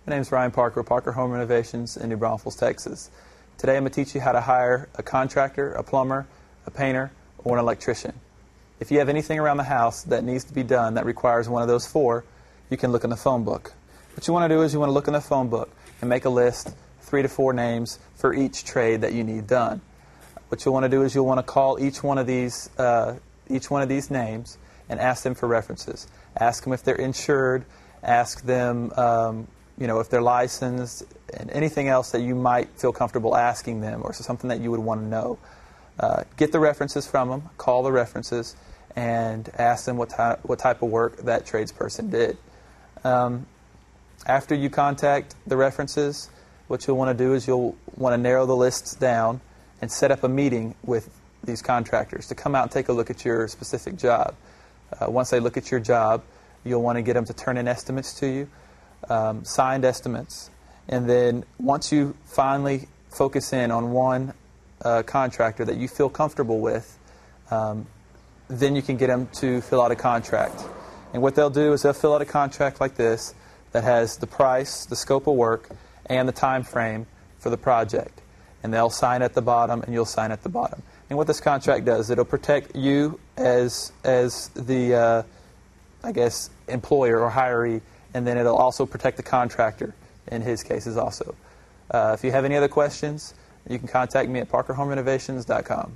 My name is Ryan Parker with Parker Home Renovations in New Braunfels, Texas. Today I'm going to teach you how to hire a contractor, a plumber, a painter, or an electrician. If you have anything around the house that needs to be done that requires one of those four, you can look in the phone book. What you want to do is you want to look in the phone book and make a list, 3 to 4 names for each trade that you need done. What you'll want to do is you'll want to call each one of these names and ask them for references. Ask them if they're insured. Ask them, if they're licensed, and anything else that you might feel comfortable asking them, or something that you would want to know. Get the references from them. Call the references and ask them what type of work that tradesperson did. After you contact the references, what you'll want to do is you'll want to narrow the lists down and set up a meeting with these contractors to come out and take a look at your specific job. Once they look at your job, you'll want to get them to turn in estimates to you, signed estimates, and then once you finally focus in on one contractor that you feel comfortable with, then you can get them to fill out a contract. And what they'll do is they'll fill out a contract like this that has the price, the scope of work, and the time frame for the project. And they'll sign at the bottom, and you'll sign at the bottom. And what this contract does, it'll protect you as the, employer or hiree, and then it'll also protect the contractor in his cases also. If you have any other questions, you can contact me at parkerhomerenovations.com.